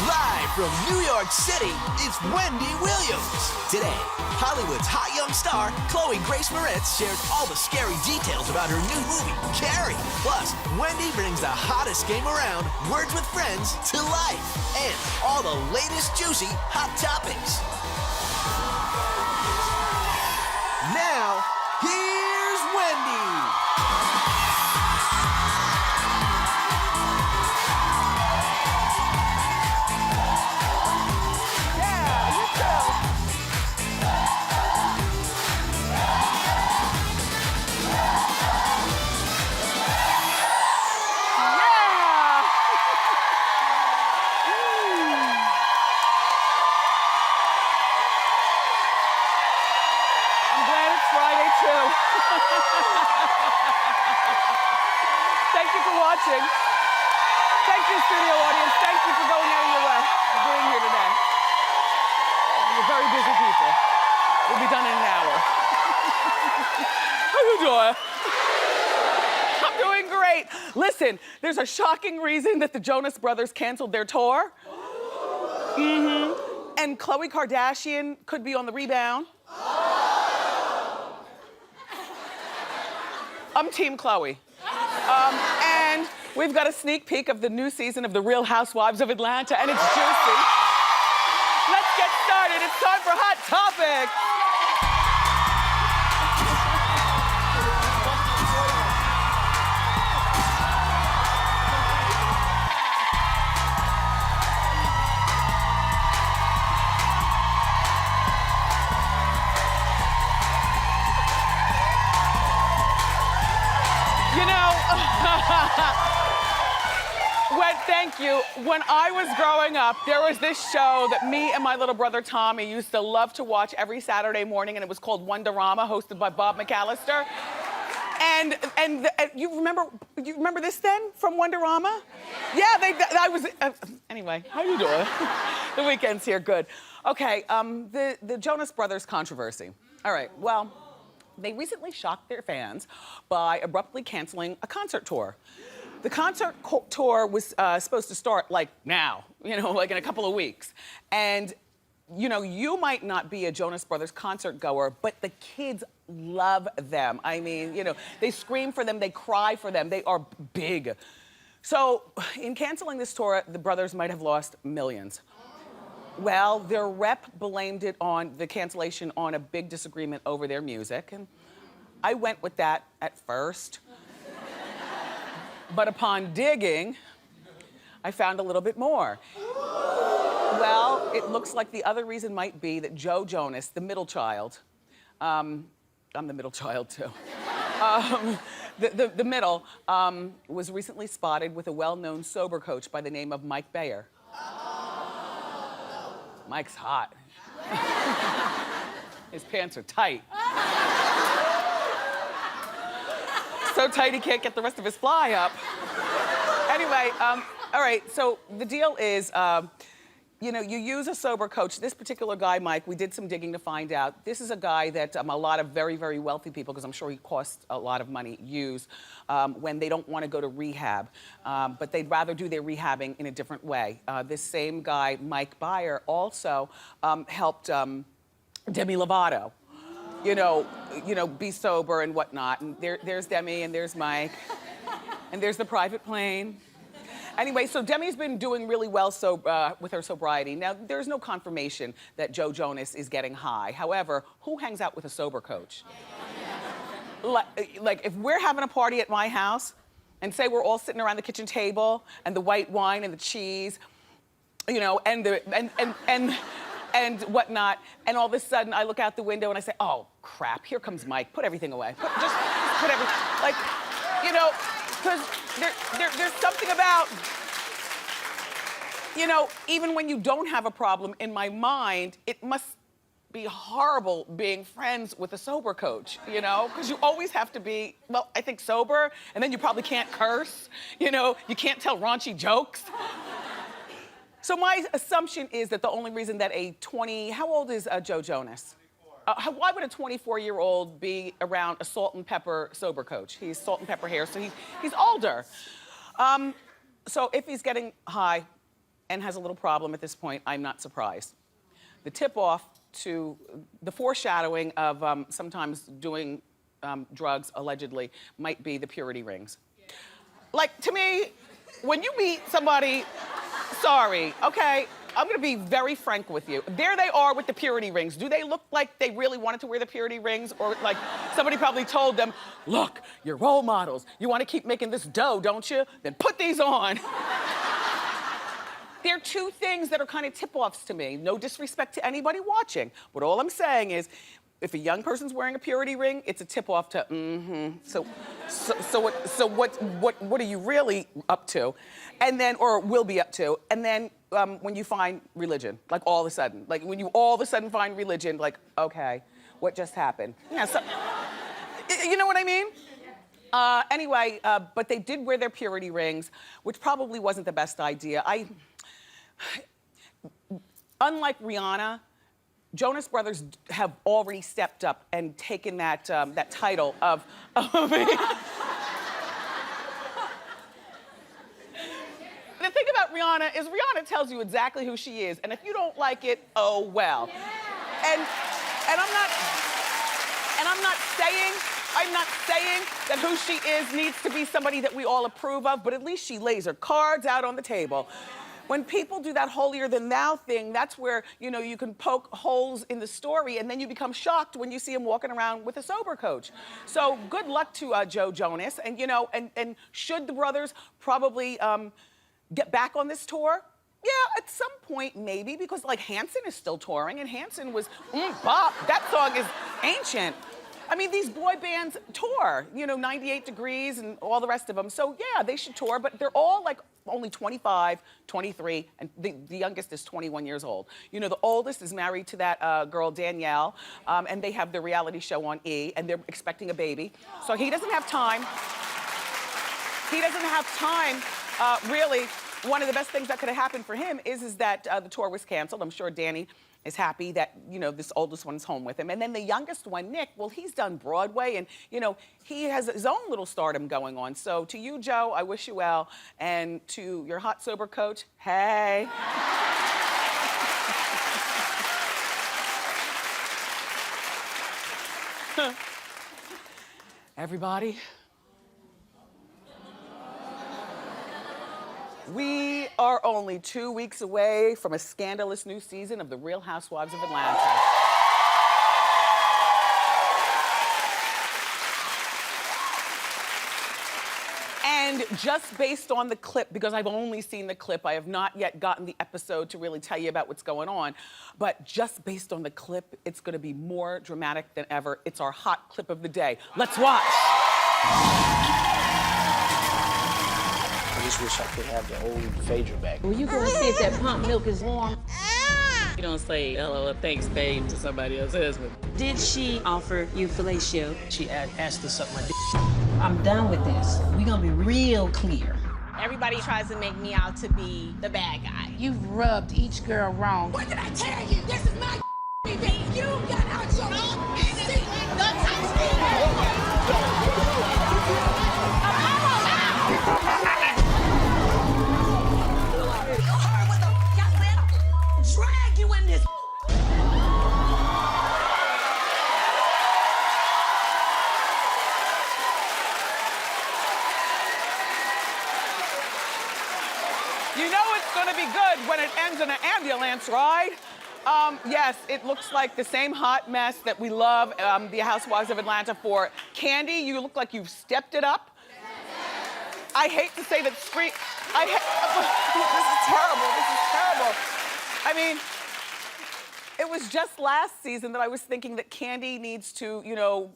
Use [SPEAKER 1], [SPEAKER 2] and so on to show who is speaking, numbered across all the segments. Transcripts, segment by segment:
[SPEAKER 1] Live from New York City, it's Wendy Williams. Today, Hollywood's hot young star, Chloe Grace Moretz, shares all the scary details about her new movie, Carrie. Plus, Wendy brings the hottest game around, Words with Friends, to life. And all the latest juicy hot topics. Now, here's Wendy.
[SPEAKER 2] Thank you for watching. Thank you, studio audience. Thank you for going out of your way for being here today. You're very busy people. We'll be done in an hour. How you doing? I'm doing great. Listen, there's a shocking reason that the Jonas Brothers canceled their tour. And Khloe Kardashian could be on the rebound. I'm Team Khloe. And we've got a sneak peek of the new season of The Real Housewives of Atlanta, and it's juicy. Let's get started. It's time for Hot Topic. Thank you. When I was growing up, there was this show that me and my little brother Tommy used to love to watch every Saturday morning, and it was called Wonderama, hosted by Bob McAllister. And you remember this then from Wonderama? Yeah, anyway, how you doing? The weekend's here, good. Okay, the Jonas Brothers controversy. All right, well, they recently shocked their fans by abruptly canceling a concert tour. The concert tour was supposed to start like now, like in a couple of weeks. And, you might not be a Jonas Brothers concert goer, but the kids love them. I mean, they scream for them, they cry for them, they are big. So in canceling this tour, the brothers might have lost millions. Well, their rep blamed it on the cancellation on a big disagreement over their music. And I went with that at first. But upon digging, I found a little bit more. Well, it looks like the other reason might be that Joe Jonas, the middle child, I'm the middle child too, the middle, was recently spotted with a well-known sober coach by the name of Mike Bayer. Mike's hot. His pants are tight. So tight he can't get the rest of his fly up. Anyway, all right, so the deal is, you use a sober coach. This particular guy, Mike, we did some digging to find out. This is a guy that a lot of very, very wealthy people, because I'm sure he costs a lot of money, use when they don't want to go to rehab. But they'd rather do their rehabbing in a different way. This same guy, Mike Bayer, also helped Demi Lovato. Be sober and whatnot. And there's Demi and there's Mike. And there's the private plane. Anyway, so Demi's been doing really well with her sobriety. Now, there's no confirmation that Joe Jonas is getting high. However, who hangs out with a sober coach? Like if we're having a party at my house and say we're all sitting around the kitchen table and the white wine and the cheese, and whatnot, and all of a sudden I look out the window and I say, oh, crap, here comes Mike. Put everything away. Just put everything, because there's something about, even when you don't have a problem, in my mind, it must be horrible being friends with a sober coach, because you always have to be, well, I think sober, and then you probably can't curse, you can't tell raunchy jokes. So my assumption is that the only reason that how old is Joe Jonas? Why would a 24-year-old be around a salt and pepper sober coach? He's salt and pepper hair, so he's older. So if he's getting high, and has a little problem at this point, I'm not surprised. The tip-off to the foreshadowing of sometimes doing drugs, allegedly, might be the purity rings. Like, to me, when you meet somebody, sorry, okay, I'm gonna be very frank with you. There they are with the purity rings. Do they look like they really wanted to wear the purity rings? Or like somebody probably told them, look, you're role models. You wanna keep making this dough, don't you? Then put these on. There are two things that are kind of tip-offs to me. No disrespect to anybody watching, but all I'm saying is, if a young person's wearing a purity ring, it's a tip-off to, So what are you really up to? And then, or will be up to? And then when you find religion, like all of a sudden, like when you all of a sudden find religion, like, okay, what just happened? Yeah, so, you know what I mean? Anyway, but they did wear their purity rings, which probably wasn't the best idea. Unlike Rihanna, Jonas Brothers have already stepped up and taken that that title of The thing about Rihanna is Rihanna tells you exactly who she is, and if you don't like it, oh well. And I'm not saying that who she is needs to be somebody that we all approve of, but at least she lays her cards out on the table. When people do that holier than thou thing, that's where, you know, you can poke holes in the story and then you become shocked when you see him walking around with a sober coach. So good luck to Joe Jonas. And, you know, and should the brothers probably get back on this tour? Yeah, at some point maybe, because like Hanson is still touring and Hanson was, bop, that song is ancient. I mean, these boy bands tour, you know, 98 Degrees and all the rest of them. So yeah, they should tour, but they're all like only 25, 23, and the youngest is 21 years old. You know, the oldest is married to that girl, Danielle, and they have the reality show on E, and they're expecting a baby. So he doesn't have time. He doesn't have time, really. One of the best things that could have happened for him is that the tour was canceled. I'm sure Danny is happy that, you know, this oldest one's home with him. And then the youngest one, Nick, well, he's done Broadway and, you know, he has his own little stardom going on. So to you, Joe, I wish you well. And to your hot, sober coach, hey. Everybody, we are only 2 weeks away from a scandalous new season of The Real Housewives of Atlanta. And just based on the clip, because I've only seen the clip, I have not yet gotten the episode to really tell you about what's going on, but just based on the clip, it's gonna be more dramatic than ever. It's our hot clip of the day. Let's watch.
[SPEAKER 3] I just wish I could have the old Phaedra back.
[SPEAKER 4] When you go and see if that pump milk is warm,
[SPEAKER 5] You don't say hello or thanks, babe, to somebody else's husband.
[SPEAKER 4] did she offer you fellatio?
[SPEAKER 3] She asked to suck my dick.
[SPEAKER 4] I'm done with this. We're gonna be real clear.
[SPEAKER 6] Everybody tries to make me out to be the bad guy.
[SPEAKER 7] You've rubbed each girl wrong.
[SPEAKER 6] What did I tell you? This is my baby. You got out your own seat. Don't touch me. You heard what the I said? Drag you in this.
[SPEAKER 2] You know it's gonna be good when it ends in an ambulance ride. Yes, it looks like the same hot mess that we love the Housewives of Atlanta for. Candy, you look like you've stepped it up. I hate to say that this is terrible, this is terrible. I mean, it was just last season that I was thinking that Candy needs to, you know,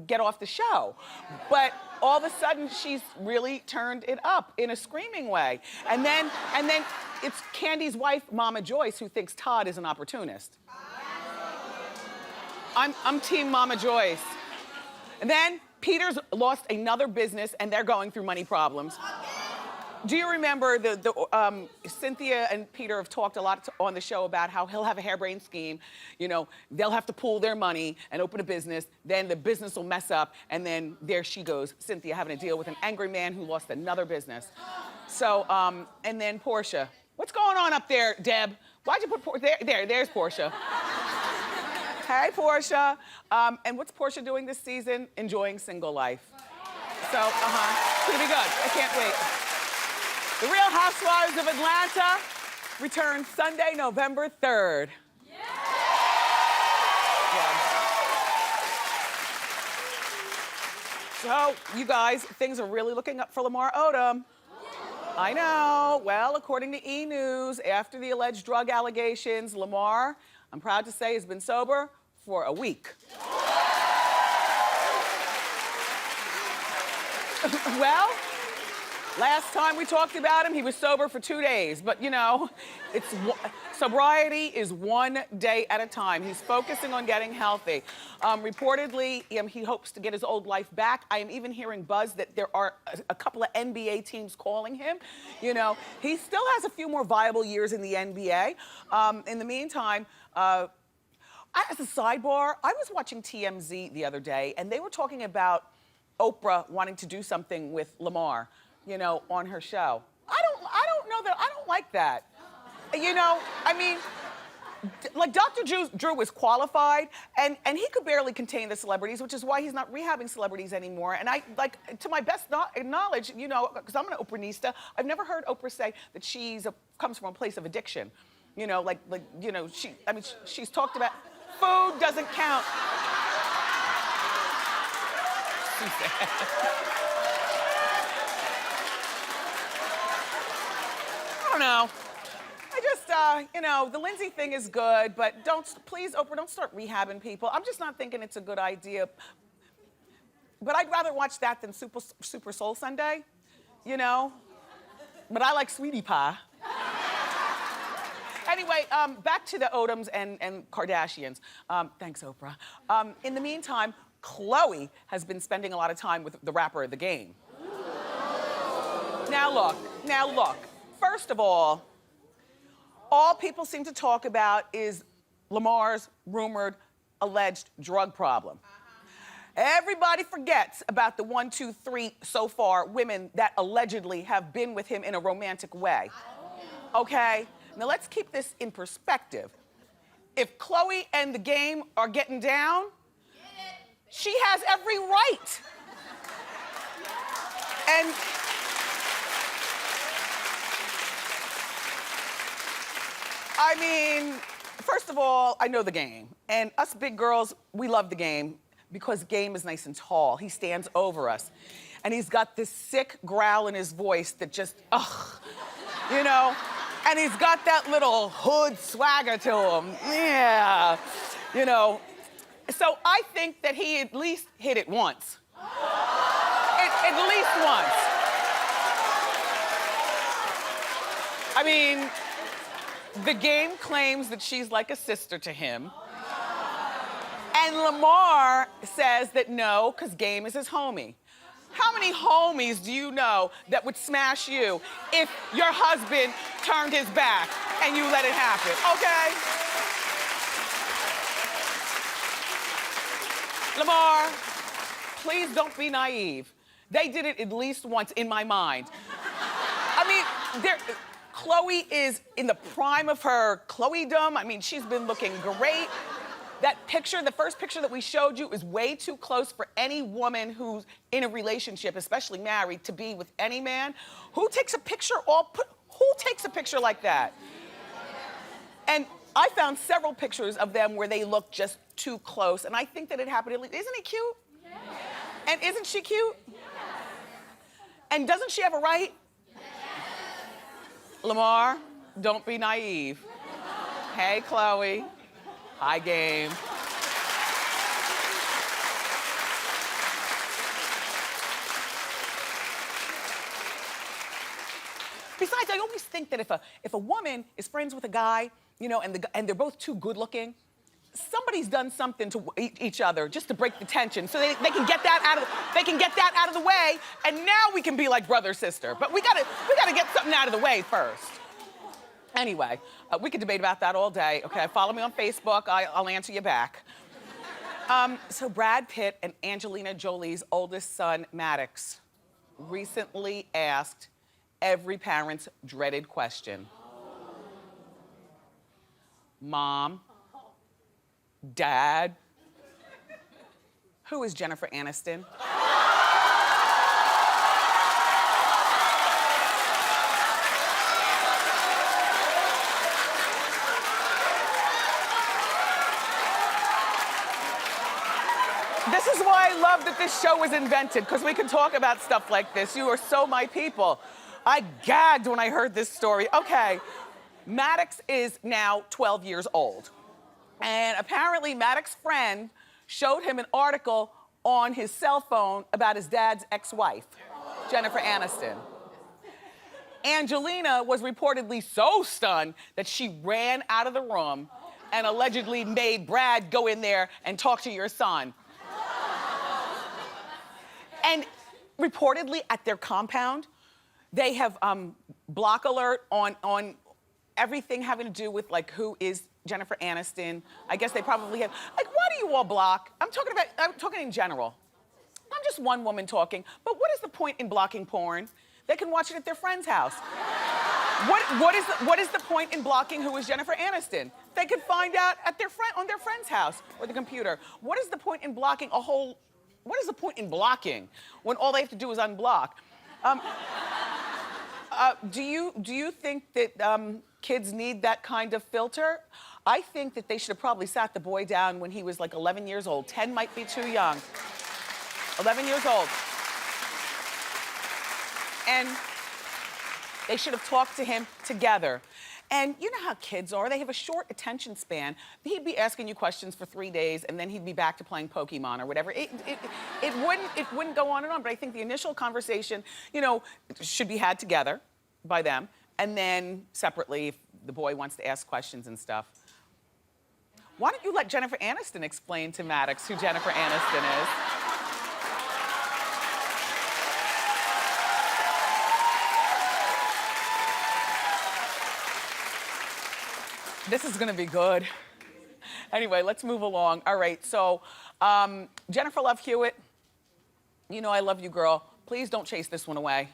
[SPEAKER 2] get off the show. But all of a sudden, she's really turned it up in a screaming way. And then it's Candy's wife, Mama Joyce, who thinks Todd is an opportunist. I'm team Mama Joyce. And then Peter's lost another business and they're going through money problems. Do you remember Cynthia and Peter have talked a lot on the show about how he'll have a harebrained scheme, you know, they'll have to pool their money and open a business, then the business will mess up, and then there she goes, Cynthia having to deal with an angry man who lost another business. So, and then Portia, What's going on up there, Deb? Why'd you put there's Portia. Hey, Portia. And what's Portia doing this season? Enjoying single life. So, it's gonna be good. I can't wait. The Real Housewives of Atlanta returns Sunday, November 3rd. So, you guys, things are really looking up for Lamar Odom. I know. Well, according to E! News, after the alleged drug allegations, Lamar, I'm proud to say, has been sober for a week. Well, last time we talked about him, he was sober for 2 days. But, you know, sobriety is one day at a time. He's focusing on getting healthy. Reportedly, he hopes to get his old life back. I am even hearing buzz that there are a couple of NBA teams calling him. You know, he still has a few more viable years in the NBA. In the meantime, as a sidebar, I was watching TMZ the other day, and they were talking about Oprah wanting to do something with Lamar, you know, on her show. I don't know that, I don't like that. You know, I mean, like Dr. Drew was qualified, and he could barely contain the celebrities, which is why he's not rehabbing celebrities anymore. And I, like, to my best knowledge, you know, because I'm an Oprahnista, I've never heard Oprah say that comes from a place of addiction. You know, you know, she's talked about food doesn't count. I don't know. I just, you know, the Lindsay thing is good, but please, Oprah, don't start rehabbing people. I'm just not thinking it's a good idea. But I'd rather watch that than Super Soul Sunday, you know? But I like Sweetie Pie. Anyway, back to the Odoms and Kardashians. Thanks, Oprah. In the meantime, Khloe has been spending a lot of time with the rapper The Game. Now look. First of all people seem to talk about is Lamar's rumored alleged drug problem. Everybody forgets about the 1, 2, 3 so far women that allegedly have been with him in a romantic way. Okay? Now let's keep this in perspective. If Khloe and The Game are getting down, she has every right. And I mean, first of all, I know The Game. And us big girls, we love The Game because Game is nice and tall. He stands over us. And he's got this sick growl in his voice that just, you know? And he's got that little hood swagger to him. Yeah, you know. So I think that he at least hit it once. At least once. I mean, The Game claims that she's like a sister to him. And Lamar says that no, because Game is his homie. How many homies do you know that would smash you if your husband turned his back and you let it happen, okay? Lamar, please don't be naive. They did it at least once in my mind. I mean, Khloe is in the prime of her Khloe-dom. I mean, she's been looking great. That picture, the first picture that we showed you, is way too close for any woman who's in a relationship, especially married, to be with any man. Who takes a picture who takes a picture like that? And I found several pictures of them where they look just too close, and I think that it happened. Isn't he cute? Yes. And isn't she cute? Yes. And doesn't she have a right? Yes. Lamar, don't be naive. Hey, Khloe. Hi, Game. Besides, I always think that if a woman is friends with a guy, you know, and they're both too good looking, somebody's done something to each other just to break the tension, so they can get that out of the way, and now we can be like brother sister. But we gotta get something out of the way first. Anyway, we could debate about that all day. Okay, follow me on Facebook. I'll answer you back. So Brad Pitt and Angelina Jolie's oldest son, Maddox, recently asked every parent's dreaded question. Mom, Dad. Who is Jennifer Aniston? This is why I love that this show was invented, because we can talk about stuff like this. You are so my people. I gagged when I heard this story. Okay, Maddox is now 12 years old. And apparently Maddox's friend showed him an article on his cell phone about his dad's ex-wife, Jennifer Aniston. Angelina was reportedly so stunned that she ran out of the room and allegedly made Brad go in there and talk to your son. And reportedly at their compound, they have block alert on everything having to do with like who is Jennifer Aniston. I guess they probably have, like, why do you all block? I'm talking in general. I'm just one woman talking, but what is the point in blocking porn? They can watch it at their friend's house. What is the point in blocking who is Jennifer Aniston? They could find out at on their friend's house or the computer. What is the point in blocking what is the point in blocking when all they have to do is unblock? Do you think that kids need that kind of filter? I think that they should have probably sat the boy down when he was like 11 years old. 10 might be too young. 11 years old. And they should have talked to him together. And you know how kids are. They have a short attention span. He'd be asking you questions for 3 days, and then he'd be back to playing Pokemon or whatever. It wouldn't go on and on, but I think the initial conversation, you know, should be had together by them, and then separately if the boy wants to ask questions and stuff. Why don't you let Jennifer Aniston explain to Maddox who Jennifer Aniston is? This is gonna be good. Anyway, let's move along. All right, so Jennifer Love Hewitt, you know I love you, girl. Please don't chase this one away.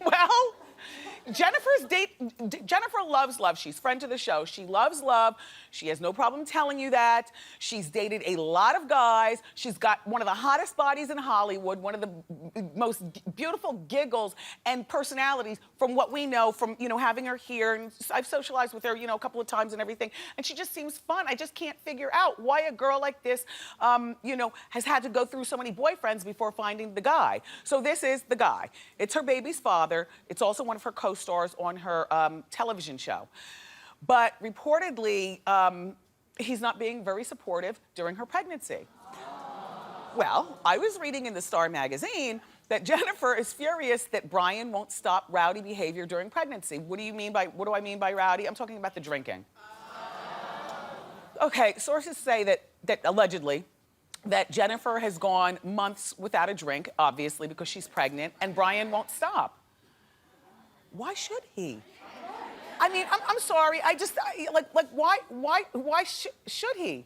[SPEAKER 2] Well, Jennifer loves love. She's friend to the show. She loves love. She has no problem telling you that. She's dated a lot of guys. She's got one of the hottest bodies in Hollywood, one of the most beautiful giggles and personalities from what we know from, you know, having her here. And I've socialized with her, you know, a couple of times and everything. And she just seems fun. I just can't figure out why a girl like this, you know, has had to go through so many boyfriends before finding the guy. So this is the guy. It's her baby's father. It's also one of her co-stars on her television show. But reportedly, he's not being very supportive during her pregnancy. Well, I was reading in the Star magazine that Jennifer is furious that Brian won't stop rowdy behavior during pregnancy. What do I mean by rowdy? I'm talking about the drinking. Okay, sources say that allegedly, that Jennifer has gone months without a drink, obviously because she's pregnant, and Brian won't stop. Why should he? I mean, I'm sorry. Why should he?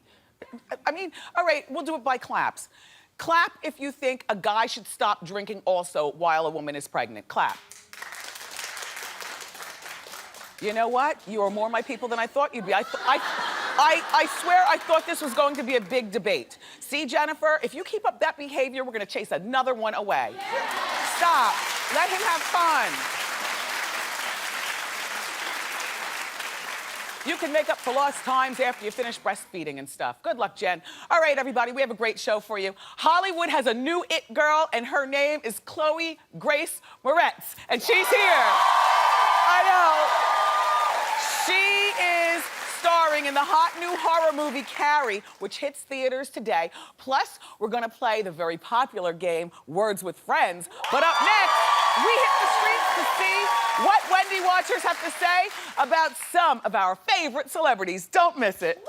[SPEAKER 2] I mean, all right, we'll do it by claps. Clap if you think a guy should stop drinking also while a woman is pregnant. Clap. You know what? You are more my people than I thought you'd be. I swear I thought this was going to be a big debate. See, Jennifer, if you keep up that behavior, we're gonna chase another one away. Stop. Let him have fun. You can make up for lost times after you finish breastfeeding and stuff. Good luck, Jen. All right, everybody, we have a great show for you. Hollywood has a new it girl, and her name is Chloe Grace Moretz, and she's here. I know. She is starring in the hot new horror movie Carrie, which hits theaters today. Plus, we're gonna play the very popular game Words with Friends. But up next, we hit the streets to see what Wendy watchers have to say about some of our favorite celebrities. Don't miss it.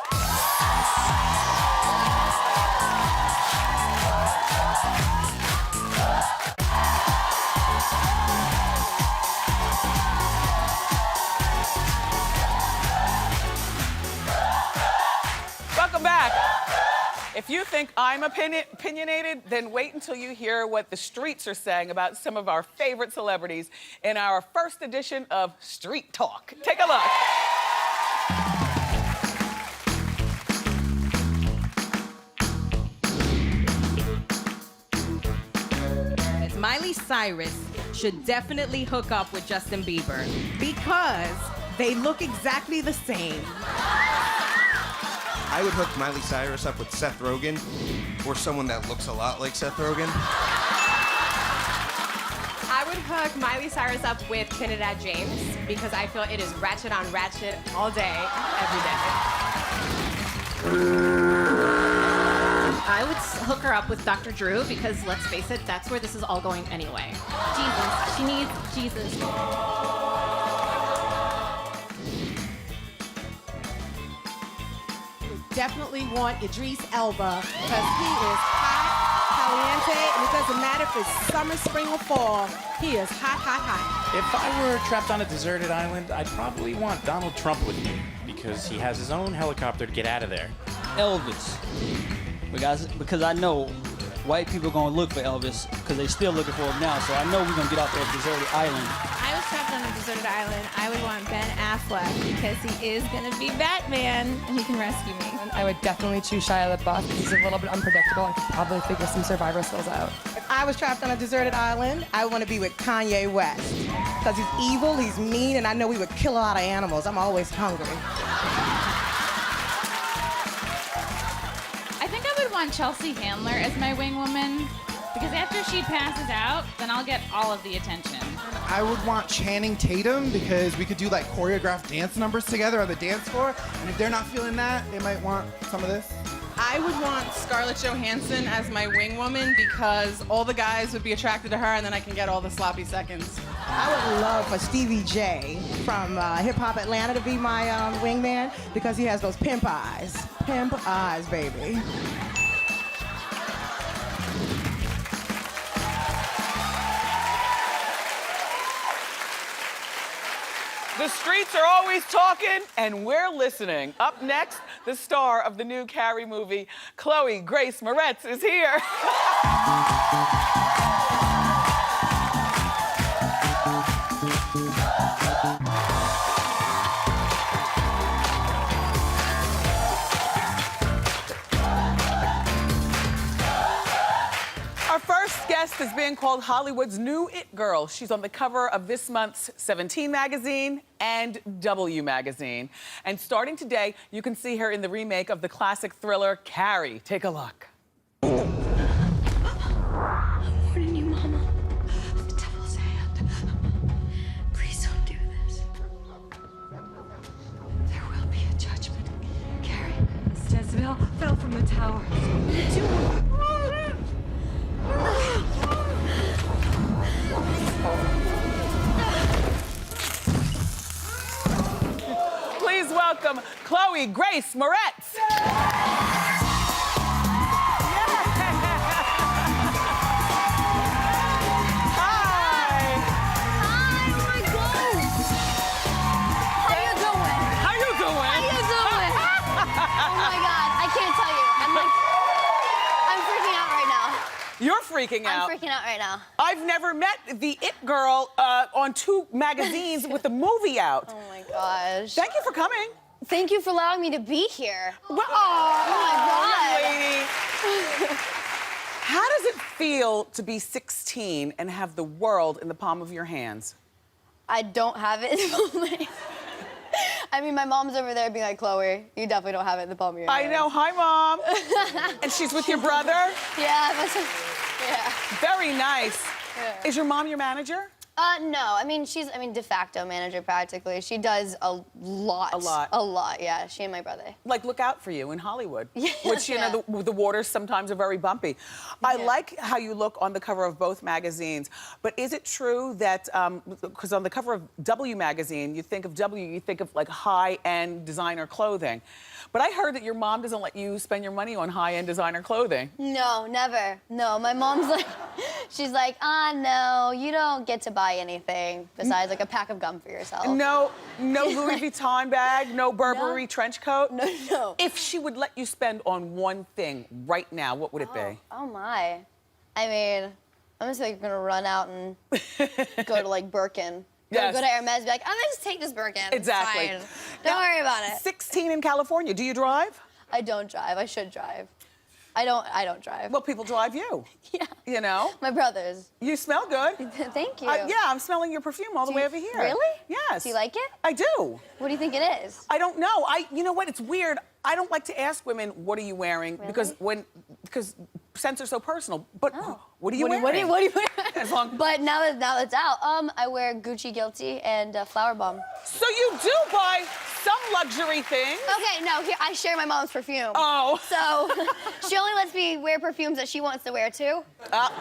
[SPEAKER 2] Welcome back. If you think I'm opinionated, then wait until you hear what the streets are saying about some of our favorite celebrities in our first edition of Street Talk. Take a look.
[SPEAKER 8] Miley Cyrus should definitely hook up with Justin Bieber.
[SPEAKER 9] Because they look exactly the same.
[SPEAKER 10] I would hook Miley Cyrus up with Seth Rogen, or someone that looks a lot like Seth Rogen.
[SPEAKER 8] I would hook Miley Cyrus up with Trinidad James because I feel it is ratchet on ratchet all day, every day.
[SPEAKER 11] I would hook her up with Dr. Drew because, let's face it, that's where this is all going anyway. Jesus. She needs Jesus.
[SPEAKER 9] Definitely want Idris Elba because he is hot, caliente, and it doesn't matter if it's summer, spring, or fall. He is hot, hot, hot.
[SPEAKER 12] If I were trapped on a deserted island, I'd probably want Donald Trump with me because he has his own helicopter to get out of there.
[SPEAKER 13] Elvis. Because I know white people are going to look for Elvis because they're still looking for him now, so I know we're going to get off that deserted island.
[SPEAKER 14] I was trapped on a deserted island. I would want Ben Affleck because he is going to be Batman and he can rescue me.
[SPEAKER 15] I would definitely choose Shia LaBeouf because he's a little bit unpredictable and could probably figure some survivor skills out.
[SPEAKER 9] If I was trapped on a deserted island, I would want to be with Kanye West. Because he's evil, he's mean, and I know he would kill a lot of animals. I'm always hungry.
[SPEAKER 16] I think I would want Chelsea Handler as my wing woman because after she passes out, then I'll get all of the attention.
[SPEAKER 17] I would want Channing Tatum because we could do like choreographed dance numbers together on the dance floor. And if they're not feeling that, they might want some of this.
[SPEAKER 2] I would want Scarlett Johansson as my wing woman because all the guys would be attracted to her and then I can get all the sloppy seconds.
[SPEAKER 9] I would love for Stevie J from Hip Hop Atlanta to be my wingman because he has those pimp eyes. Pimp eyes, baby.
[SPEAKER 2] The streets are always talking, and we're listening. Up next, the star of the new Carrie movie, Chloe Grace Moretz, is here. Our first guest is being called Hollywood's new it girl. She's on the cover of this month's 17 magazine and W magazine. And starting today, you can see her in the remake of the classic thriller, Carrie. Take a look.
[SPEAKER 6] I'm warning you, Mama. The devil's hand. Please don't do this. There will be a judgment. Carrie, Jezebel fell from the tower.
[SPEAKER 2] Please welcome Chloe Grace Moretz. You're freaking out.
[SPEAKER 18] I'm freaking out right now.
[SPEAKER 2] I've never met the it girl on 2 magazines with the movie out.
[SPEAKER 18] Oh my gosh.
[SPEAKER 2] Thank you for coming.
[SPEAKER 18] Thank you for allowing me to be here.
[SPEAKER 2] Well,
[SPEAKER 18] oh my God.
[SPEAKER 2] Young lady. How does it feel to be 16 and have the world in the palm of your hands?
[SPEAKER 18] I don't have it in the moment. I mean, my mom's over there being like, Chloe, you definitely don't have it in the palm of your hands.
[SPEAKER 2] I know. Hi, Mom. And she's with your brother?
[SPEAKER 18] Yeah.
[SPEAKER 2] Very nice.
[SPEAKER 18] Yeah.
[SPEAKER 2] Is your mom your manager?
[SPEAKER 18] No. I mean, she's de facto manager practically. She does a lot.
[SPEAKER 2] A lot.
[SPEAKER 18] A lot, yeah. She and my brother.
[SPEAKER 2] Like, look out for you in Hollywood.
[SPEAKER 18] Yeah.
[SPEAKER 2] Which, you know, the waters sometimes are very bumpy. I like how you look on the cover of both magazines, but is it true that, because on the cover of W magazine, you think of like high-end designer clothing. But I heard that your mom doesn't let you spend your money on high-end designer clothing.
[SPEAKER 18] No, never. No, my mom's like, she's like, no, you don't get to buy anything besides like a pack of gum for yourself.
[SPEAKER 2] No Louis Vuitton bag, no Burberry trench coat?
[SPEAKER 18] No.
[SPEAKER 2] If she would let you spend on one thing right now, what would it be?
[SPEAKER 18] Oh my. I mean, I'm just like gonna run out and go to like Birkin.
[SPEAKER 2] Yes.
[SPEAKER 18] Go to Hermes and be like, I'm gonna just take this Birkin.
[SPEAKER 2] Exactly.
[SPEAKER 18] It's fine. Don't worry about it.
[SPEAKER 2] 16 in California. Do you drive?
[SPEAKER 18] I don't drive. I should drive. I don't drive.
[SPEAKER 2] Well, people drive you.
[SPEAKER 18] Yeah.
[SPEAKER 2] You know?
[SPEAKER 18] My brothers.
[SPEAKER 2] You smell good.
[SPEAKER 18] Thank you.
[SPEAKER 2] Yeah, I'm smelling your perfume all the way over here.
[SPEAKER 18] Really?
[SPEAKER 2] Yes.
[SPEAKER 18] Do you like it?
[SPEAKER 2] I do.
[SPEAKER 18] What do you think it is?
[SPEAKER 2] I don't know. You know what? It's weird. I don't like to ask women, what are you wearing?
[SPEAKER 18] Really?
[SPEAKER 2] Because scents are so personal. But what are you wearing?
[SPEAKER 18] What are you wearing?
[SPEAKER 2] As long
[SPEAKER 18] But now that it's out, I wear Gucci Guilty and Flower Bomb.
[SPEAKER 2] So you do buy some luxury things.
[SPEAKER 18] Okay, no, here, I share my mom's perfume.
[SPEAKER 2] Oh.
[SPEAKER 18] So she only lets me wear perfumes that she wants to wear too.
[SPEAKER 2] Well,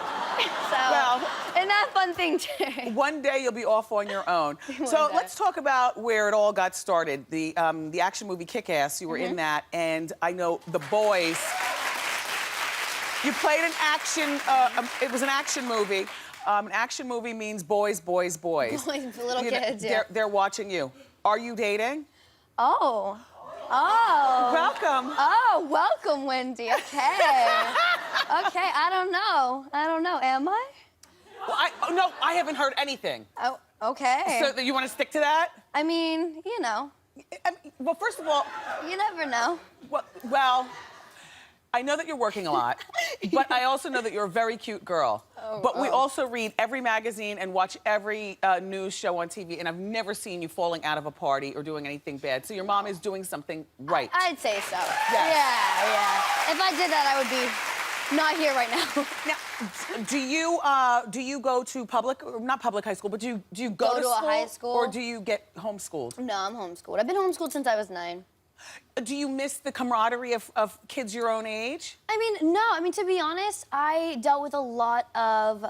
[SPEAKER 18] isn't that a fun thing too?
[SPEAKER 2] One day you'll be off on your own. So let's talk about where it all got started. The action movie Kick-Ass, you were in that, and I know the boys. You played an action, it was an action movie. An action movie means boys, boys, boys.
[SPEAKER 18] Boys, little kids, yeah.
[SPEAKER 2] They're watching you. Are you dating?
[SPEAKER 18] Oh. Oh.
[SPEAKER 2] Welcome.
[SPEAKER 18] Oh, welcome, Wendy. Okay. Okay, I don't know. Am I?
[SPEAKER 2] Well, no, I haven't heard anything.
[SPEAKER 18] Oh, okay.
[SPEAKER 2] So you want to stick to that?
[SPEAKER 18] I mean, you know.
[SPEAKER 2] Well, first of all...
[SPEAKER 18] You never know.
[SPEAKER 2] Well, I know that you're working a lot, but I also know that you're a very cute girl. But we also read every magazine and watch every news show on TV, and I've never seen you falling out of a party or doing anything bad. So your mom is doing something right.
[SPEAKER 18] I'd say so.
[SPEAKER 2] Yes.
[SPEAKER 18] Yeah. If I did that, I would be not here right now.
[SPEAKER 2] Now, do you go to not public high school, but do you go to
[SPEAKER 18] a high school?
[SPEAKER 2] Or do you get homeschooled?
[SPEAKER 18] No, I'm homeschooled. I've been homeschooled since I was 9.
[SPEAKER 2] Do you miss the camaraderie of kids your own age?
[SPEAKER 18] I mean, no. I mean, to be honest, I dealt with a lot of...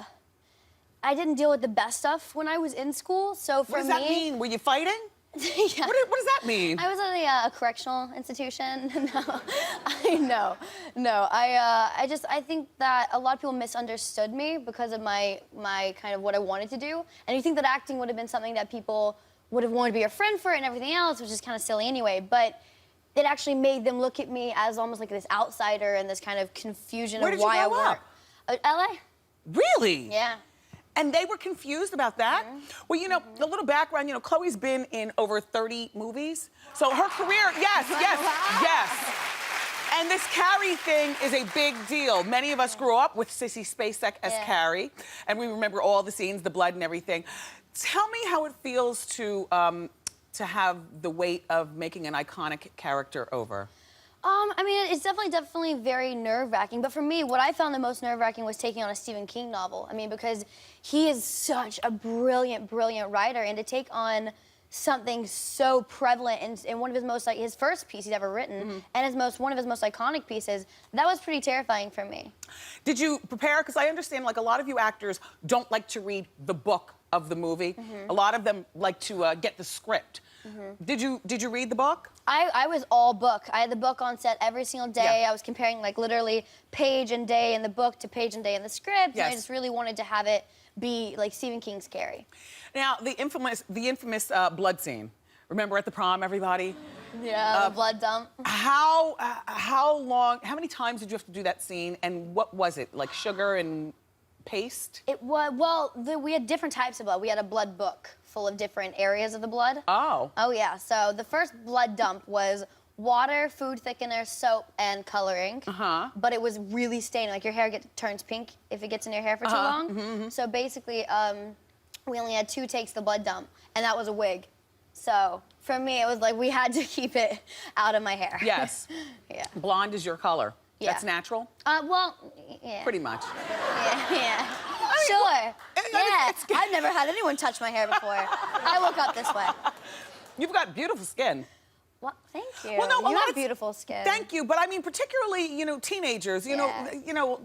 [SPEAKER 18] I didn't deal with the best stuff when I was in school, so for me...
[SPEAKER 2] What does that mean? Were you fighting?
[SPEAKER 18] Yeah.
[SPEAKER 2] What does that mean?
[SPEAKER 18] I was at a correctional institution. No. I think that a lot of people misunderstood me because of my kind of what I wanted to do. And you think that acting would have been something that people would have wanted to be your friend for and everything else, which is kind of silly anyway. But it actually made them look at me as almost like this outsider and this kind of confusion of why I work. LA.
[SPEAKER 2] Really?
[SPEAKER 18] Yeah.
[SPEAKER 2] And they were confused about that? Well, you know, a little background, you know, Chloe's been in over 30 movies. So her career, yes. And this Carrie thing is a big deal. Many of us grew up with Sissy Spacek as Carrie, and we remember all the scenes, the blood and everything. Tell me how it feels to have the weight of making an iconic character over.
[SPEAKER 18] I mean, it's definitely very nerve-wracking. But for me, what I found the most nerve-wracking was taking on a Stephen King novel. I mean, because he is such a brilliant, brilliant writer, and to take on something so prevalent in one of his most, like, his first piece he's ever written, and one of his most iconic pieces, that was pretty terrifying for me.
[SPEAKER 2] Did you prepare? Because I understand, like, a lot of you actors don't like to read the book of the movie. A lot of them like to get the script. Did you read the book?
[SPEAKER 18] I was all book. I had the book on set every single day. I was comparing, like, literally page and day in the book to page and day in the script. And I just really wanted to have it be like Stephen King's Carrie.
[SPEAKER 2] Now, the infamous blood scene. Remember at the prom, everybody?
[SPEAKER 18] Yeah, the blood dump.
[SPEAKER 2] How many times did you have to do that scene, and what was it? Like sugar and paste?
[SPEAKER 18] It was, well, we had different types of blood. We had a blood book full of different areas of the blood.
[SPEAKER 2] Oh.
[SPEAKER 18] Oh, yeah. So the first blood dump was water, food thickener, soap, and coloring. But it was really staining. Like, your hair turns pink if it gets in your hair for too long. So basically, we only had 2 takes of the blood dump, and that was a wig. So for me, it was like we had to keep it out of my hair.
[SPEAKER 2] Yes.
[SPEAKER 18] Yeah.
[SPEAKER 2] Blonde is your color.
[SPEAKER 18] Yeah.
[SPEAKER 2] That's natural?
[SPEAKER 18] Well, yeah.
[SPEAKER 2] Pretty much.
[SPEAKER 18] Yeah. Sure. Yeah. I've never had anyone touch my hair before. I woke up this way.
[SPEAKER 2] You've got beautiful skin.
[SPEAKER 18] Well, thank you.
[SPEAKER 2] Well, no,
[SPEAKER 18] you have beautiful skin.
[SPEAKER 2] Thank you, but I mean, particularly, you know, teenagers. You know.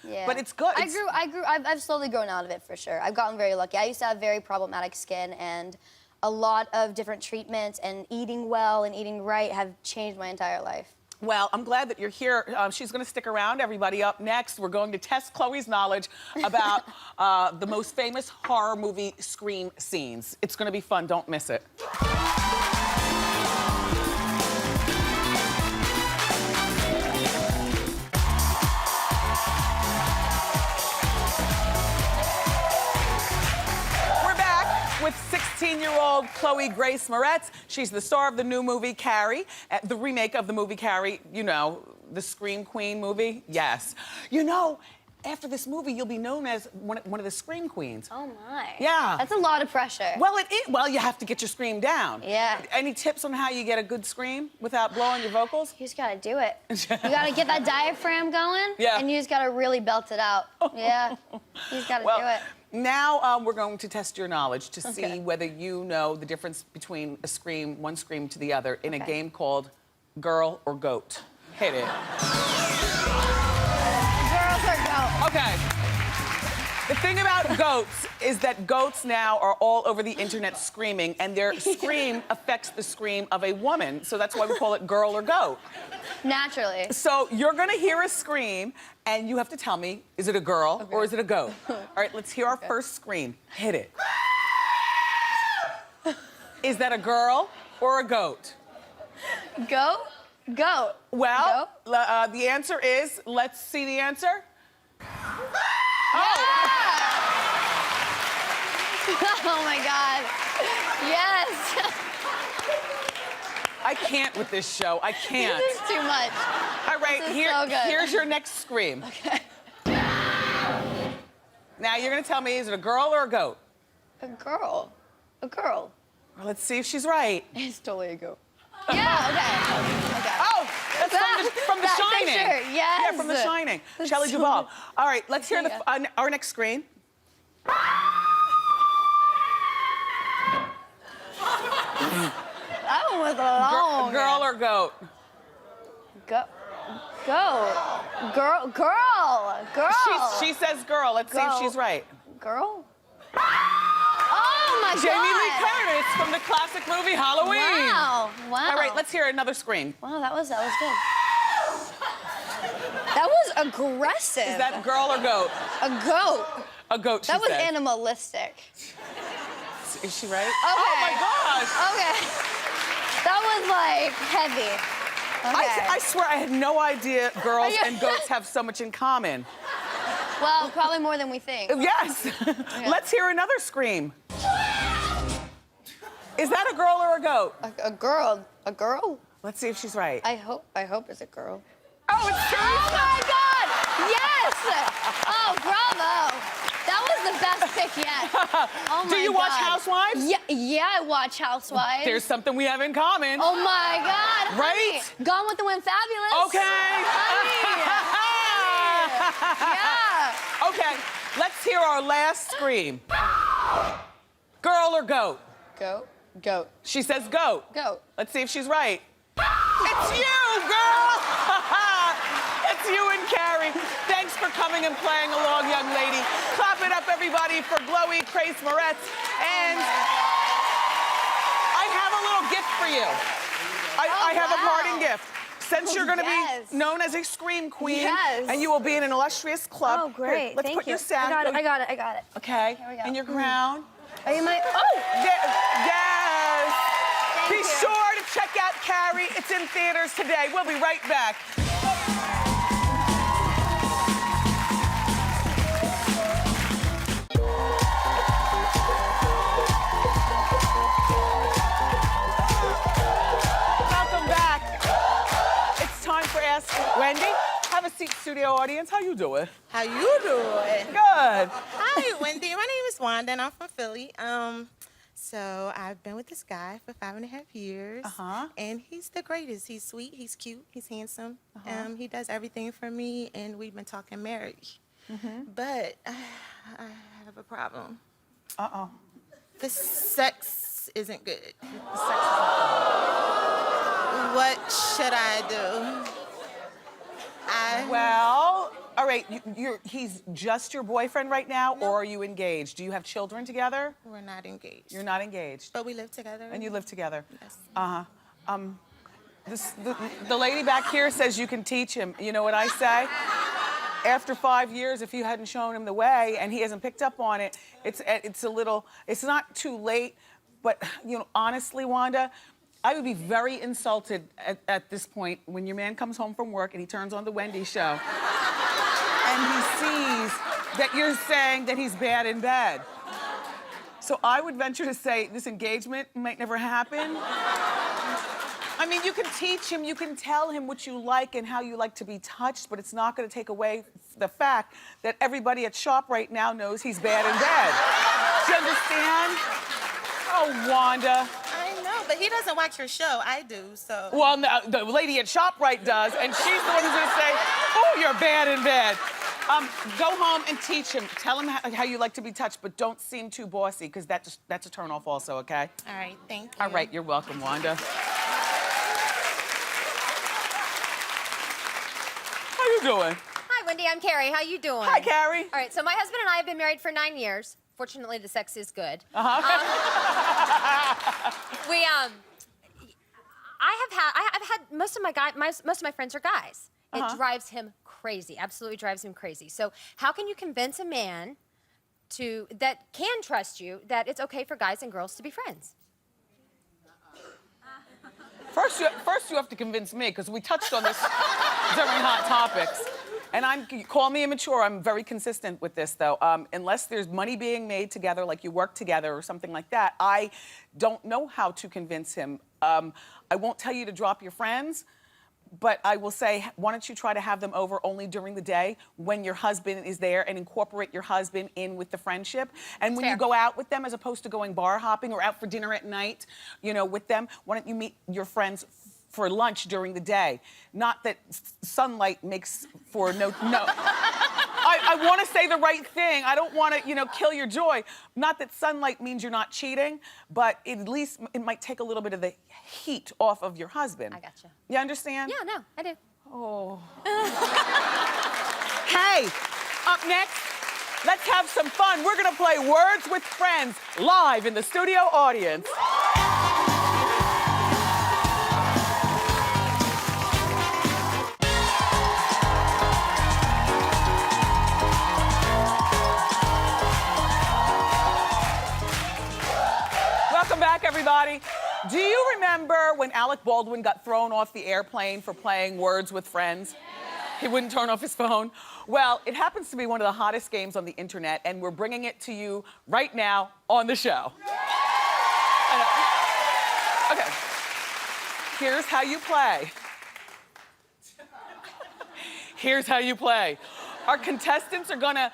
[SPEAKER 18] Yeah.
[SPEAKER 2] But it's good.
[SPEAKER 18] I've slowly grown out of it for sure. I've gotten very lucky. I used to have very problematic skin, and a lot of different treatments and eating well and eating right have changed my entire life.
[SPEAKER 2] Well, I'm glad that you're here. She's going to stick around. Everybody, up next, we're going to test Chloe's knowledge about the most famous horror movie scream scenes. It's going to be fun. Don't miss it. We're back with 16 16-year-old Chloe Grace Moretz. She's the star of the new movie Carrie, the remake of the movie Carrie, you know, the Scream Queen movie. Yes. You know, after this movie, you'll be known as one of the Scream Queens.
[SPEAKER 18] Oh my.
[SPEAKER 2] Yeah.
[SPEAKER 18] That's a lot of pressure.
[SPEAKER 2] Well, it is. Well, you have to get your scream down.
[SPEAKER 18] Yeah.
[SPEAKER 2] Any tips on how you get a good scream without blowing your vocals?
[SPEAKER 18] You just gotta do it. You gotta get that diaphragm going.
[SPEAKER 2] Yeah.
[SPEAKER 18] And you just gotta really belt it out. Yeah. You just gotta do it.
[SPEAKER 2] Now we're going to test your knowledge to see whether you know the difference between one scream to the other in a game called Girl or Goat. Hit it.
[SPEAKER 18] Girls or goat?
[SPEAKER 2] Okay. The thing about goats is that goats now are all over the internet screaming, and their scream affects the scream of a woman, so that's why we call it girl or goat.
[SPEAKER 18] Naturally.
[SPEAKER 2] So you're gonna hear a scream, and you have to tell me, is it a girl or is it a goat? All right, let's hear our first scream. Hit it. Is that a girl or a goat?
[SPEAKER 18] Goat? Goat.
[SPEAKER 2] Well, the answer is, let's see the answer.
[SPEAKER 18] Oh my God. Yes.
[SPEAKER 2] I can't with this show. I can't.
[SPEAKER 18] This is too much.
[SPEAKER 2] All right,
[SPEAKER 18] This is so good.
[SPEAKER 2] here's your next scream.
[SPEAKER 18] Okay.
[SPEAKER 2] Now you're gonna tell me, is it a girl or a goat?
[SPEAKER 18] A girl. A girl.
[SPEAKER 2] Well, let's see if she's right.
[SPEAKER 18] It's totally a goat. Yeah, okay.
[SPEAKER 2] Oh, that's from The Shining.
[SPEAKER 18] Picture, yes.
[SPEAKER 2] Yeah, from The Shining.
[SPEAKER 18] That's
[SPEAKER 2] Shelley
[SPEAKER 18] so
[SPEAKER 2] Duvall.
[SPEAKER 18] good.
[SPEAKER 2] All right, let's hear our next scream.
[SPEAKER 18] That one was long.
[SPEAKER 2] Girl or goat?
[SPEAKER 18] Goat. Girl.
[SPEAKER 2] She says girl. Let's see if she's right.
[SPEAKER 18] Girl? Oh my God.
[SPEAKER 2] Jamie Lee Curtis from the classic movie Halloween.
[SPEAKER 18] Wow.
[SPEAKER 2] All right, let's hear another scream.
[SPEAKER 18] Wow, that was good. That was aggressive.
[SPEAKER 2] Is that girl or goat?
[SPEAKER 18] A goat.
[SPEAKER 2] A goat, she
[SPEAKER 18] That was
[SPEAKER 2] said.
[SPEAKER 18] animalistic.
[SPEAKER 2] Is she right?
[SPEAKER 18] Okay.
[SPEAKER 2] Oh my gosh.
[SPEAKER 18] Okay. That was like heavy. Okay.
[SPEAKER 2] I swear I had no idea girls and goats have so much in common.
[SPEAKER 18] Well, probably more than we think.
[SPEAKER 2] Yes. Let's hear another scream. Is that a girl or a goat?
[SPEAKER 18] A girl. A girl?
[SPEAKER 2] Let's see if she's right.
[SPEAKER 18] I hope it's a girl.
[SPEAKER 2] Oh, it's true.
[SPEAKER 18] Oh my God! Yes! Oh, bravo! That was the best pick yet. Oh my
[SPEAKER 2] Do you watch
[SPEAKER 18] God.
[SPEAKER 2] Housewives?
[SPEAKER 18] Yeah, I watch Housewives.
[SPEAKER 2] There's something we have in common.
[SPEAKER 18] Oh my God!
[SPEAKER 2] Right?
[SPEAKER 18] Honey, Gone with the Wind Fabulous.
[SPEAKER 2] Okay.
[SPEAKER 18] Yeah.
[SPEAKER 2] Okay, let's hear our last scream. Girl or goat?
[SPEAKER 18] Goat. Goat.
[SPEAKER 2] She says goat.
[SPEAKER 18] Goat.
[SPEAKER 2] Let's see if she's right. It's you, girl! It's you and Carrie. Thanks for coming and playing along, young lady. Clap it up, everybody, for Chloe Grace Moretz. And I have a little gift for you. I have a parting gift. Since you're going to be known as a scream queen, and you will be in an illustrious club.
[SPEAKER 18] Oh, great.
[SPEAKER 2] Here, let's
[SPEAKER 18] Thank
[SPEAKER 2] put
[SPEAKER 18] you.
[SPEAKER 2] your sack.
[SPEAKER 18] I got it.
[SPEAKER 2] Okay.
[SPEAKER 18] Here we go.
[SPEAKER 2] And your crown.
[SPEAKER 18] Are you my?
[SPEAKER 2] Oh! Yes! Be
[SPEAKER 18] you.
[SPEAKER 2] sure to check out Carrie. It's in theaters today. We'll be right back. Welcome back. It's time for Ask Wendy. Have a seat, studio audience. How you doing?
[SPEAKER 19] How you doing?
[SPEAKER 2] Good.
[SPEAKER 19] Hi, Wendy. My name is Wanda, and I'm from Philly. So I've been with this guy for 5.5 years. And he's the greatest. He's sweet, he's cute, he's handsome. He does everything for me, and we've been talking marriage. But I have a problem.
[SPEAKER 2] Uh-oh.
[SPEAKER 19] The sex isn't good. What should I do?
[SPEAKER 2] Well, all right, he's just your boyfriend right now, or are you engaged? Do you have children together?
[SPEAKER 19] We're not engaged.
[SPEAKER 2] You're not engaged.
[SPEAKER 19] But we live together.
[SPEAKER 2] And you live together.
[SPEAKER 19] Yes.
[SPEAKER 2] The lady back here says you can teach him. You know what I say? After 5 years, if you hadn't shown him the way and he hasn't picked up on it, it's not too late. But, you know, honestly, Wanda, I would be very insulted at this point when your man comes home from work and he turns on the Wendy show and he sees that you're saying that he's bad in bed. So I would venture to say this engagement might never happen. I mean, you can teach him, you can tell him what you like and how you like to be touched, but it's not gonna take away the fact that everybody at ShopRite now knows he's bad in bed. Do you understand? Oh, Wanda.
[SPEAKER 19] I know, but he doesn't watch your show. I do, so.
[SPEAKER 2] Well, no, the lady at ShopRite does, and she's the one who's gonna say, oh, you're bad in bed. Go home and teach him. Tell him how you like to be touched, but don't seem too bossy, because that's a turnoff also, okay?
[SPEAKER 19] All right, thank you.
[SPEAKER 2] All right, you're welcome, Wanda. How you doing?
[SPEAKER 20] Hi, Wendy. I'm Carrie. How you doing?
[SPEAKER 2] Hi, Carrie.
[SPEAKER 20] All right. So my husband and I have been married for 9 years. Fortunately, the sex is good.
[SPEAKER 2] Uh-huh.
[SPEAKER 20] I've had most of my friends are guys. It drives him crazy. Absolutely drives him crazy. So how can you convince a man that can trust you that it's okay for guys and girls to be friends?
[SPEAKER 2] First you have to convince me, because we touched on this during Hot Topics. And call me immature, I'm very consistent with this though. Unless there's money being made together, like you work together or something like that, I don't know how to convince him. I won't tell you to drop your friends, but I will say, why don't you try to have them over only during the day when your husband is there, and incorporate your husband in with the friendship. And when you go out with them, as opposed to going bar hopping or out for dinner at night, you know, with them, why don't you meet your friends for lunch during the day? Not that sunlight makes for no. I want to say the right thing. I don't want to, you know, kill your joy. Not that sunlight means you're not cheating, but at least it might take a little bit of the heat off of your husband.
[SPEAKER 20] I gotcha.
[SPEAKER 2] You understand?
[SPEAKER 20] Yeah, no, I do.
[SPEAKER 2] Oh. Hey, up next, let's have some fun. We're gonna play Words with Friends live in the studio audience. Welcome back, everybody. Do you remember when Alec Baldwin got thrown off the airplane for playing Words with Friends? He wouldn't turn off his phone. Well, it happens to be one of the hottest games on the internet, and we're bringing it to you right now on the show. Okay. Here's how you play. Here's how you play. Our contestants are gonna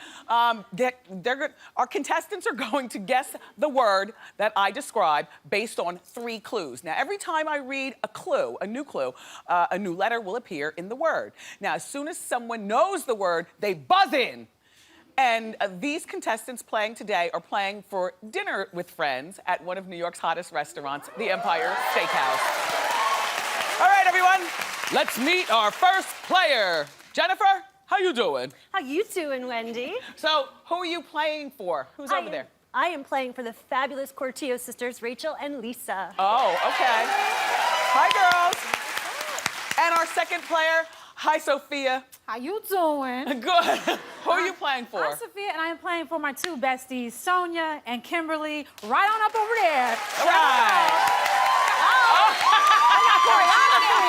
[SPEAKER 2] going to guess the word that I describe based on 3 clues. Now, every time I read a clue, a new letter will appear in the word. Now, as soon as someone knows the word, they buzz in. And these contestants playing today are playing for dinner with friends at one of New York's hottest restaurants, the Empire Steakhouse. All right, everyone, let's meet our first player. Jennifer? How you doing?
[SPEAKER 21] How you doing, Wendy?
[SPEAKER 2] So, who are you playing for? Who's over there?
[SPEAKER 21] I am playing for the fabulous Cortillo sisters, Rachel and Lisa.
[SPEAKER 2] Oh, okay. Hi, girls. And our second player, hi, Sophia.
[SPEAKER 22] How you doing?
[SPEAKER 2] Good. Who are you playing for?
[SPEAKER 22] I'm Sophia, and I am playing for my 2 besties, Sonia and Kimberly, right on up over there.
[SPEAKER 2] All right.
[SPEAKER 22] They got choreography.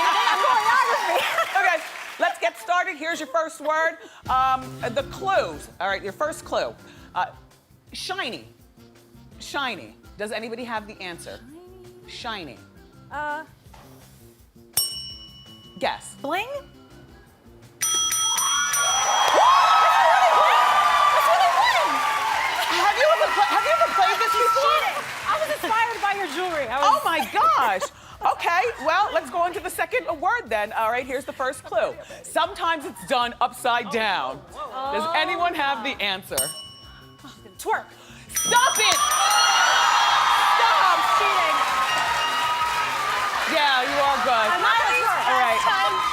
[SPEAKER 2] Okay. Let's get started. Here's your first word. The clues. All right, your first clue. Shiny. Shiny. Does anybody have the answer? Shiny. Guess.
[SPEAKER 22] Bling?
[SPEAKER 2] Have you ever played this before?
[SPEAKER 22] I was inspired by your jewelry.
[SPEAKER 2] Oh my gosh. Okay, well, let's go into the second word then. All right, here's the first clue. Sometimes it's done upside down. Does anyone have the answer?
[SPEAKER 22] Twerk.
[SPEAKER 2] Stop it! Stop cheating. Yeah, you are good. All right.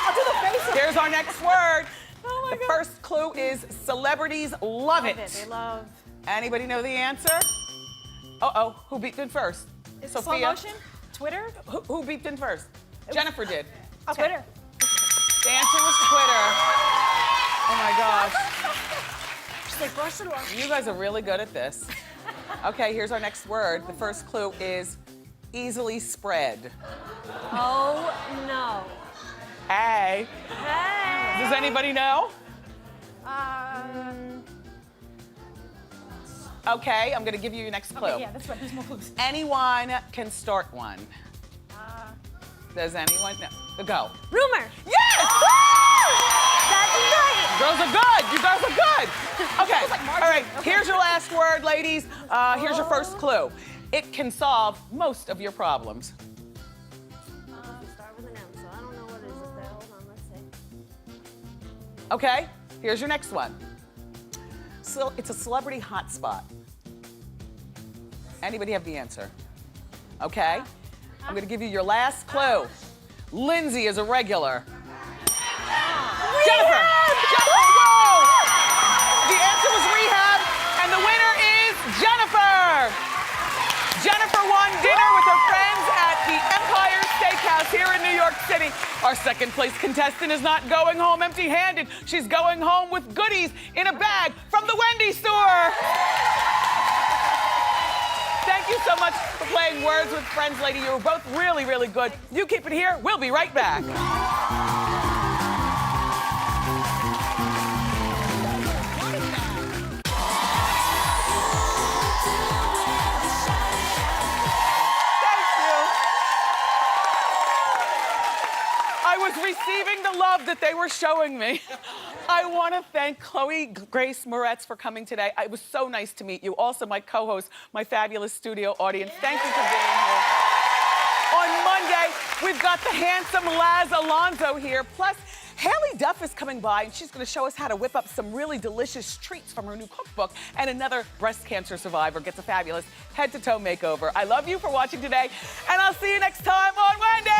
[SPEAKER 22] I'll do the face.
[SPEAKER 2] Here's our next word. The first clue is celebrities love it.
[SPEAKER 22] They love.
[SPEAKER 2] Anybody know the answer? Uh-oh, who beeped in first?
[SPEAKER 22] Slow
[SPEAKER 2] Sophia?
[SPEAKER 22] motion? Twitter?
[SPEAKER 2] Who beeped in first? Jennifer did.
[SPEAKER 22] Okay. Twitter.
[SPEAKER 2] The answer was Twitter. Oh my gosh.
[SPEAKER 22] She's like, brush it off.
[SPEAKER 2] You guys are really good at this. Okay, here's our next word. The first clue is easily spread.
[SPEAKER 21] Oh, no.
[SPEAKER 2] Hey.
[SPEAKER 21] Hey.
[SPEAKER 2] Does anybody know? Okay, I'm gonna give you your next clue.
[SPEAKER 22] Okay, yeah, that's right. There's more clues.
[SPEAKER 2] Anyone can start one. Does anyone? No. Go.
[SPEAKER 21] Rumor.
[SPEAKER 2] Yes!
[SPEAKER 21] That's right.
[SPEAKER 2] You girls are good. You girls are good. Okay. All right. Here's your last word, ladies. Here's your first clue. It can solve most of your problems.
[SPEAKER 21] Start with an M, so I don't know what it is. There. Hold on, let's see.
[SPEAKER 2] Okay. Here's your next one. So it's a celebrity hotspot. Anybody have the answer? Okay. I'm gonna give you your last clue. Lindsay is a regular. Jennifer! Whoa! The answer was Rehab, and the winner is Jennifer! Jennifer won dinner with her friends at the Empire Steakhouse here in New York City. Our second place contestant is not going home empty-handed. She's going home with goodies in a bag from the Wendy store. Thank you so much for playing Words with Friends, lady. You were both really, really good. You keep it here. We'll be right back. I was receiving the love that they were showing me. I want to thank Chloe Grace Moretz for coming today. It was so nice to meet you. Also, my co-host, my fabulous studio audience. Thank you for being here. On Monday, we've got the handsome Laz Alonso here. Plus, Haley Duff is coming by, and she's going to show us how to whip up some really delicious treats from her new cookbook. And another breast cancer survivor gets a fabulous head-to-toe makeover. I love you for watching today, and I'll see you next time on Wendy!